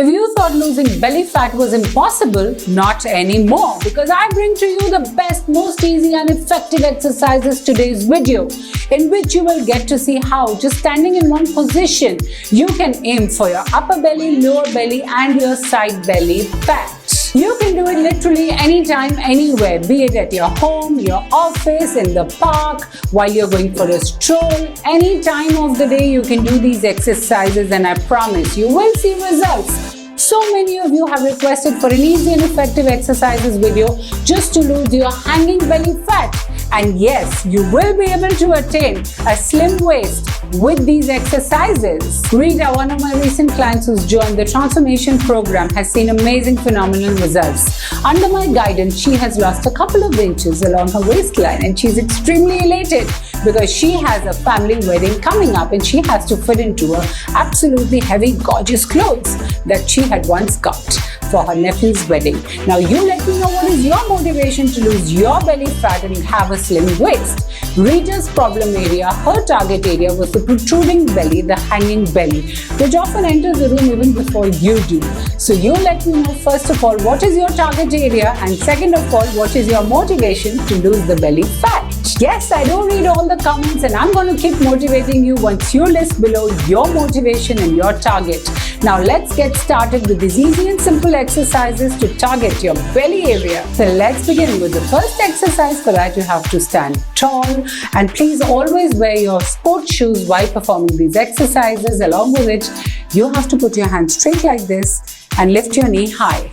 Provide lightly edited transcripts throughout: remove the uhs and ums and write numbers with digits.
If you thought losing belly fat was impossible, not anymore, because I bring to you the best, most easy and effective exercises today's video, in which you will get to see how just standing in one position, you can aim for your upper belly, lower belly and your side belly fat. You can do it literally anytime, anywhere, be it at your home, your office, in the park, while you're going for a stroll. Any time of the day you can do these exercises and I promise you will see results. So many of you have requested for an easy and effective exercises video just to lose your hanging belly fat. And yes, you will be able to attain a slim waist with these exercises. Rita, one of my recent clients who's joined the transformation program, has seen amazing phenomenal results. Under my guidance, she has lost a couple of inches along her waistline and she's extremely elated because she has a family wedding coming up and she has to fit into her absolutely heavy, gorgeous clothes that she had once got for her nephew's wedding. Now you let me know what is your motivation to lose your belly fat and have a slim waist. Rita's problem area, her target area, was the protruding belly, the hanging belly, which often enters the room even before you do. So you let me know first of all what is your target area and second of all what is your motivation to lose the belly fat. Yes, I do read all the comments and I'm going to keep motivating you once you list below your motivation and your target. Now let's get started with these easy and simple exercises to target your belly area. So let's begin with the first exercise. For that you have to stand tall and please always wear your sports shoes while performing these exercises. Along with it, you have to put your hands straight like this and lift your knee high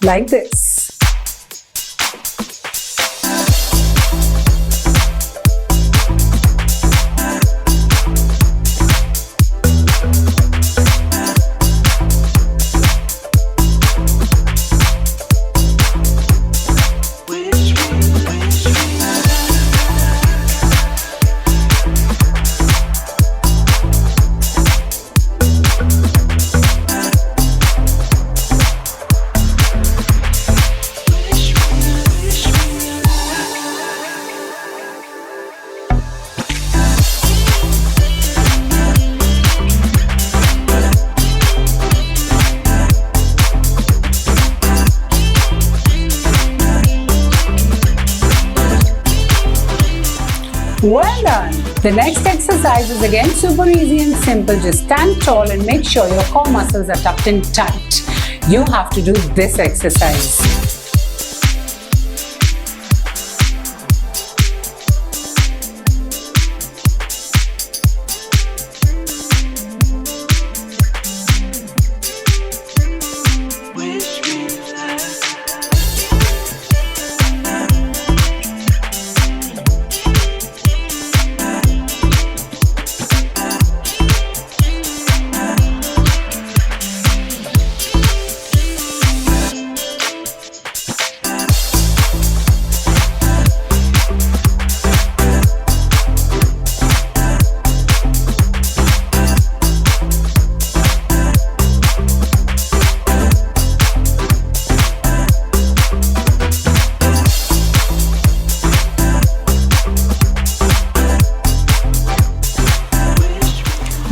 like this. Well done! The next exercise is again super easy and simple. Just stand tall and make sure your core muscles are tucked in tight. You have to do this exercise.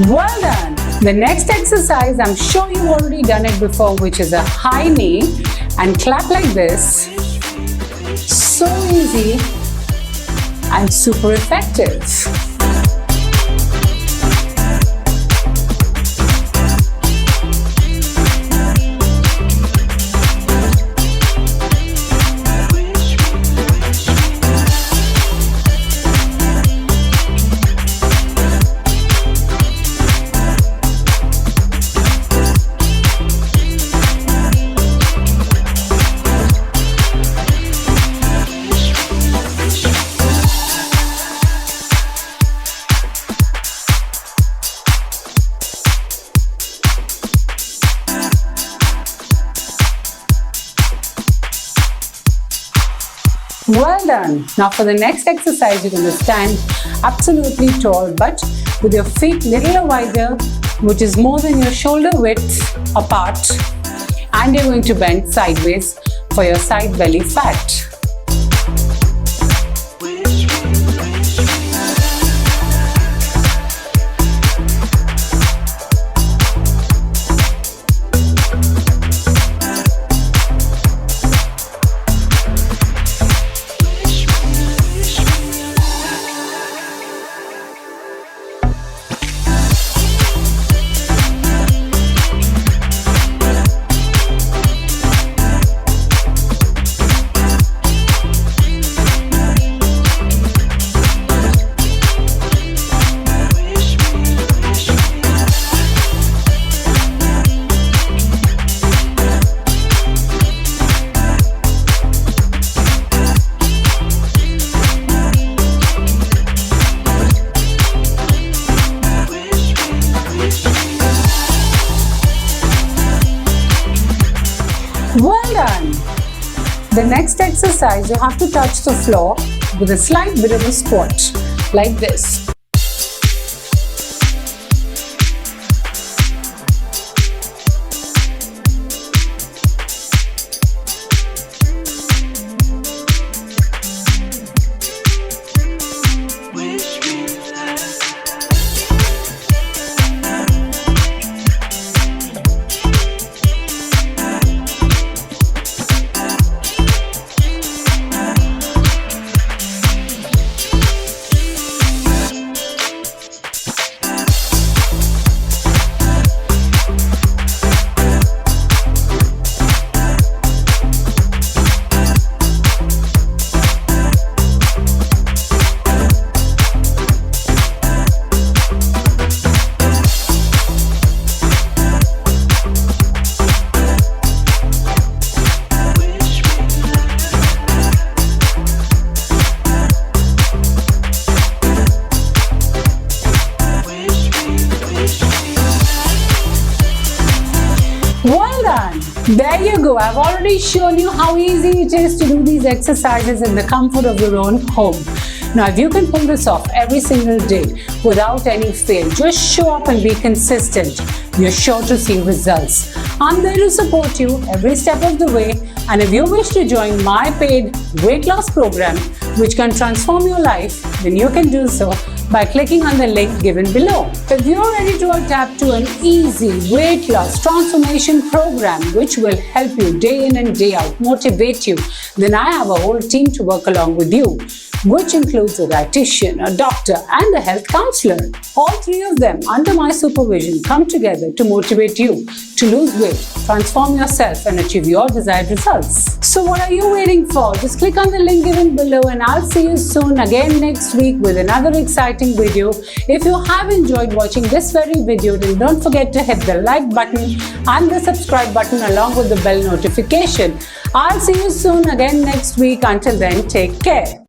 Well done! The next exercise, I'm sure you've already done it before, which is a high knee and clap like this. So easy and super effective. Well done. Now for the next exercise, you're going to stand absolutely tall, but with your feet little wider, which is more than your shoulder width apart, and you're going to bend sideways for your side belly fat. Well done! The next exercise, you have to touch the floor with a slight bit of a squat, like this. Well done! There you go. I've already shown you how easy it is to do these exercises in the comfort of your own home. Now, if you can pull this off every single day without any fail, just show up and be consistent, you're sure to see results. I'm there to support you every step of the way, and if you wish to join my paid weight loss program, which can transform your life, then you can do so by clicking on the link given below. If you're ready to adapt to an easy weight loss transformation program which will help you day in and day out, motivate you, then I have a whole team to work along with you, which includes a dietitian, a doctor, and a health counselor. All three of them under my supervision come together to motivate you to lose weight, transform yourself, and achieve your desired results. So what are you waiting for? Just click on the link given below, and I'll see you soon again next week with another exciting video. If you have enjoyed watching this very video, then don't forget to hit the like button and the subscribe button along with the bell notification. I'll see you soon again next week. Until then, take care.